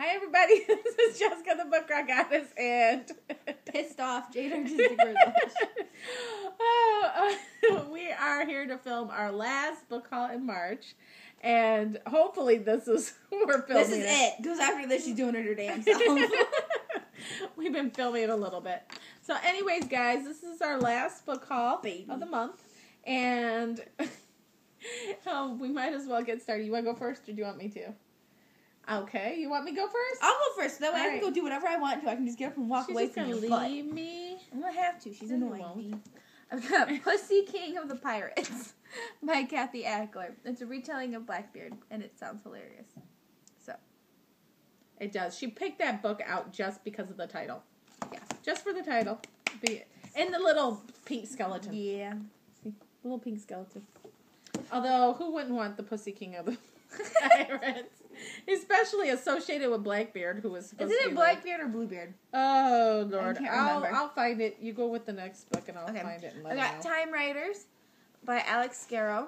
Hi, everybody. This is Jessica, the Book Rock Goddess, and Pissed Off Jade Artistic Results. We are here to film our last book haul in March, and hopefully this is we're filming. This is it, because after this she's doing it her damn self. We've been filming it a little bit. So anyways, guys, this is our last book haul of the month, and we might as well get started. You want to go first, or do you want me to? Okay, you want me to go first? I'll go first. That way I can go do whatever I want to. I can just get up and walk away from you. She's gonna leave me. I'm gonna have to. She's annoying me. I've got Pussy King of the Pirates by Kathy Ackler. It's a retelling of Blackbeard, and it sounds hilarious. So. It does. She picked that book out just because of the title. Yeah. Just for the title. And the little pink skeleton. Yeah. Little pink skeleton. Although, who wouldn't want the Pussy King of the Pirates? Especially associated with Blackbeard, who was supposed to be... Is it Blackbeard or Bluebeard? Oh, Lord. I can't remember. I'll find it. You go with the next book, and I'll find it and let I got Time Riders by Alex Scarrow.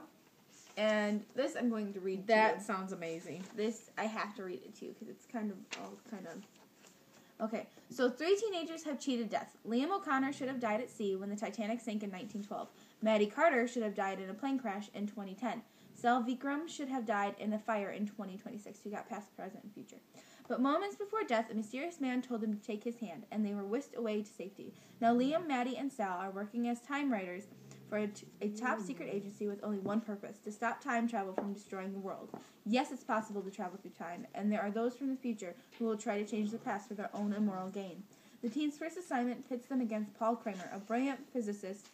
And this I'm going to read That sounds amazing. This, I have to read it to you, because it's kind of... Okay, so 3 teenagers have cheated death. Liam O'Connor should have died at sea when the Titanic sank in 1912. Maddie Carter should have died in a plane crash in 2010. Sel Vikram should have died in a fire in 2026. We got past, present, and future. But moments before death, a mysterious man told him to take his hand, and they were whisked away to safety. Now Liam, Maddie, and Sal are working as time riders for a top-secret agency with only one purpose, to stop time travel from destroying the world. Yes, it's possible to travel through time, and there are those from the future who will try to change the past for their own immoral gain. The team's first assignment pits them against Paul Kramer, a brilliant physicist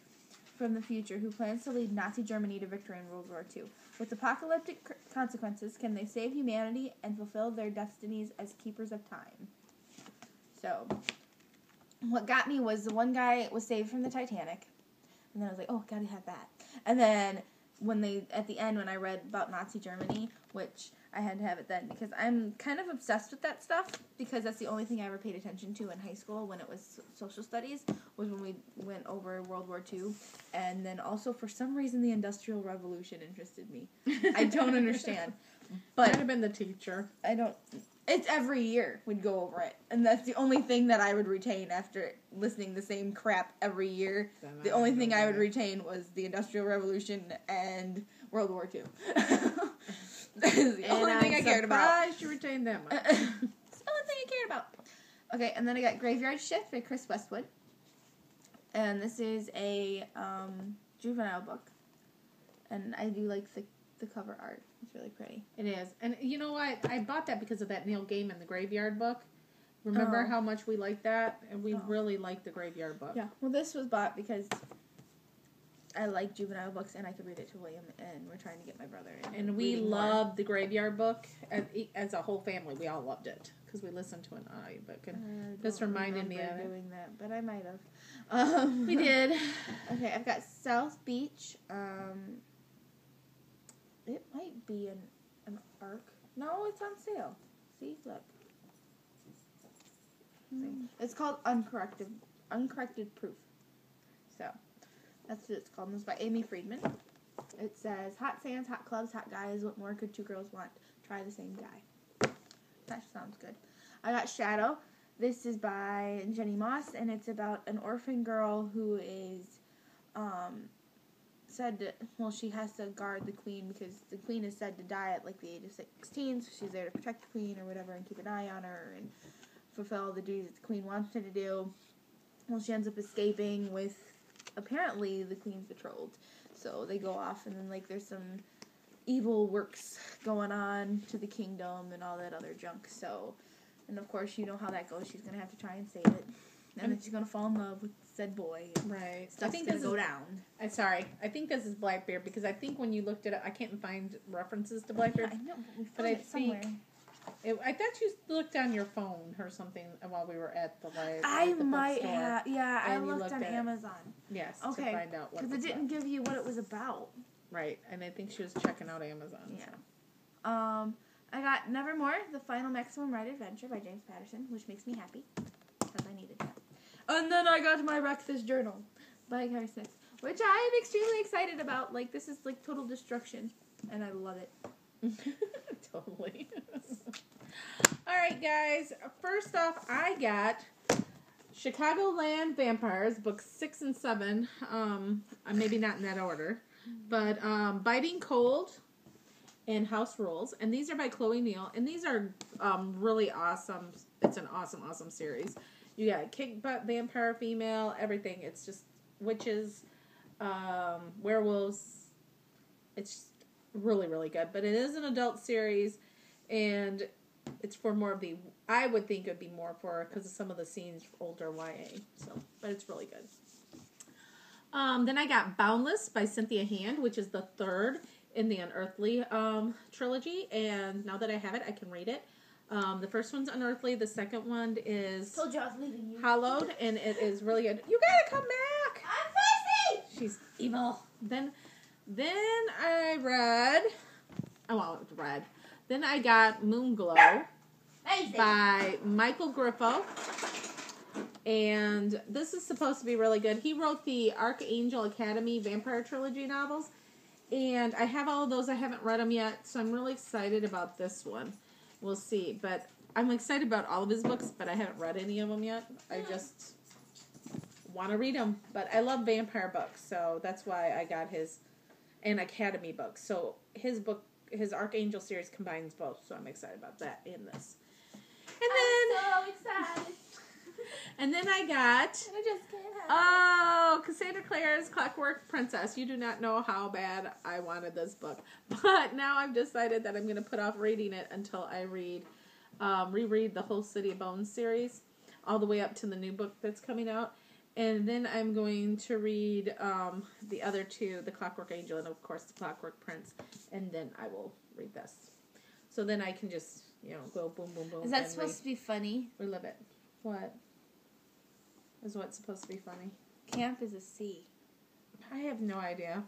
from the future who plans to lead Nazi Germany to victory in World War II. With apocalyptic consequences, can they save humanity and fulfill their destinies as keepers of time? So, what got me was the one guy was saved from the Titanic, and then I was like, oh, gotta have that. And then at the end, when I read about Nazi Germany, which I had to have it then, because I'm kind of obsessed with that stuff, because that's the only thing I ever paid attention to in high school when it was social studies, was when we went over World War II, and then also, for some reason, the Industrial Revolution interested me. I don't understand. But Might have been the teacher. It's every year we'd go over it, and that's the only thing that I would retain after listening the same crap every year. The only thing I would retain was the Industrial Revolution and World War II. That is the only thing I cared about. I'm surprised you retained that much. It's the only thing I cared about. Okay, and then I got Graveyard Shift by Chris Westwood. And this is a juvenile book. And I do like the cover art. It's really pretty. It is. And you know what? I bought that because of that Neil Gaiman, The Graveyard Book. Remember how much we liked that? And we really liked The Graveyard Book. Yeah. Well, this was bought because I like juvenile books, and I could read it to William, and we're trying to get my brother in. And we loved The Graveyard Book. As a whole family, we all loved it. Because we listened to an audiobook. And this reminded me of it. Doing that, but I might have. We did. Okay, I've got South Beach. It might be an arc. No, it's on sale. See, look. It's called Uncorrected Proof. So, that's what it's called. And it's by Amy Friedman. It says, hot sands, hot clubs, hot guys. What more could two girls want? Try the same guy. That sounds good. I got Shadow. This is by Jenny Moss, and it's about an orphan girl who is, she has to guard the queen because the queen is said to die at like the age of 16, so she's there to protect the queen or whatever and keep an eye on her and fulfill the duties that the queen wants her to do. Well, she ends up escaping with apparently the queen's betrothed. So they go off, and then like there's some evil works going on to the kingdom and all that other junk. So, and of course you know how that goes. She's gonna have to try and save it. And then she's going to fall in love with said boy. Right. Stuff's going to go down. I'm sorry. I think this is Blackbeard because I think when you looked it up, I can't find references to Blackbeard. I know, but we found it somewhere. I thought you looked on your phone or something while we were at the library. I might have. Yeah, I looked on Amazon. Yes, okay, to find out what it was. Because it didn't give you what it was about. Right, and I think she was checking out Amazon. Yeah. So. I got Nevermore, The Final Maximum Ride Adventure by James Patterson, which makes me happy because I needed that. And then I got my Breakfast Journal by Carrie Smith, which I am extremely excited about. Like, this is like total destruction, and I love it. Totally. All right. right, guys. First off, I got Chicagoland Vampires, books 6 and 7. Maybe not in that order. But Biting Cold and House Rules. And these are by Chloe Neal. And these are really awesome. It's an awesome, awesome series. You got kick butt vampire female, everything. It's just witches, werewolves. It's really, really good. But it is an adult series. And it's for more of the, I would think it would be more for, because of some of the scenes, older YA. So, but it's really good. Then I got Boundless by Cynthia Hand, which is the third in the Unearthly trilogy. And now that I have it, I can read it. The first one's Unearthly. The second one is Told you I was leaving you. Hallowed, and it is really good. You gotta come back! I'm thirsty! She's evil. Then I read, Then I got Moonglow by Michael Griffo. And this is supposed to be really good. He wrote the Archangel Academy Vampire Trilogy novels. And I have all of those. I haven't read them yet. So I'm really excited about this one. We'll see. But I'm excited about all of his books. But I haven't read any of them yet. I just want to read them. But I love vampire books. So that's why I got his and Academy books. So his Archangel series combines both. So I'm excited about that in this. And then, I'm so excited. And then I got, I just can't have Cassandra Clare's Clockwork Princess. You do not know how bad I wanted this book. But now I've decided that I'm going to put off reading it until I reread the whole City of Bones series, all the way up to the new book that's coming out. And then I'm going to read the other two, The Clockwork Angel and, of course, The Clockwork Prince. And then I will read this. So then I can just, go boom, boom, boom. Is that supposed to be funny? Relive it. What? Is what's supposed to be funny? Camp is a C. I have no idea.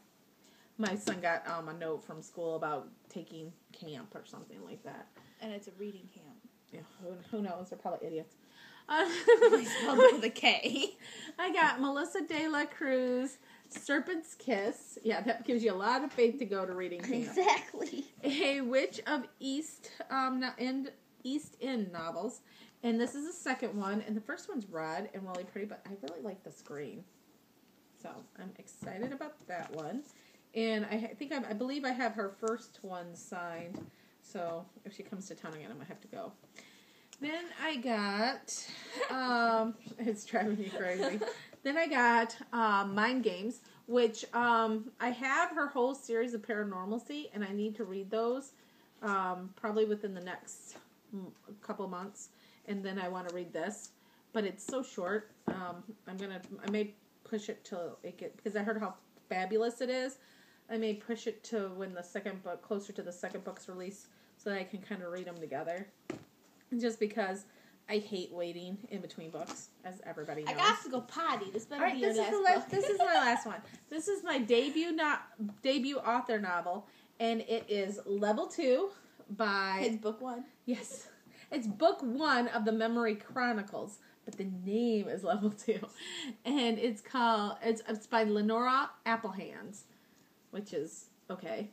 My son got a note from school about taking camp or something like that. And it's a reading camp. Yeah, who knows? They're probably idiots. Spelled with a K. I got Melissa De La Cruz, Serpent's Kiss. Yeah, that gives you a lot of faith to go to reading camp. Exactly. A Witch of East End novels. And this is the second one. And the first one's red and really pretty, but I really like the screen. So I'm excited about that one. And I believe I have her first one signed. So if she comes to town again, I'm going to have to go. Then I got, it's driving me crazy. Then I got Mind Games, which I have her whole series of Paranormalcy, and I need to read those probably within the next couple months. And then I want to read this, but it's so short. I may push it till it gets, because I heard how fabulous it is. I may push it to when the second book, closer to the second book's release, so that I can kind of read them together. Just because I hate waiting in between books, as everybody knows. I got to go potty. This better be your last book. This is my last one. This is my debut author novel, and it is Level 2 by... It's book 1? Yes. It's book 1 of the Memory Chronicles, but the name is Level 2. And it's by Lenora Applehands, which is okay.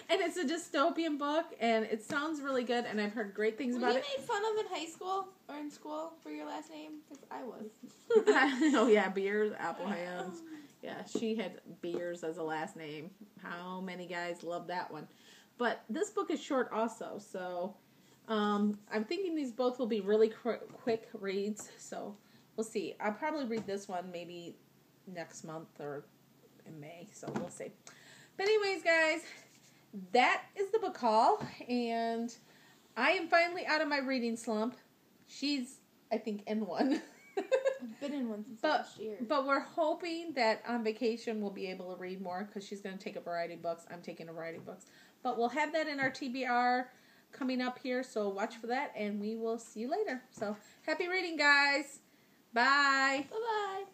And it's a dystopian book, and it sounds really good, and I've heard great things about it. Were you made fun of in high school or in school for your last name? Because I was. Oh, yeah, Beers, Applehands. Yeah, she had Beers as a last name. How many guys love that one? But this book is short also, so I'm thinking these both will be really quick reads, so we'll see. I'll probably read this one maybe next month or in May, so we'll see. But anyways, guys, that is the book haul, and I am finally out of my reading slump. She's, I think, in one. I've been in one since last year. But we're hoping that on vacation we'll be able to read more, because she's going to take a variety of books. I'm taking a variety of books. But we'll have that in our TBR coming up here, so watch for that, and we will see you later. So, happy reading, guys. Bye. Bye-bye.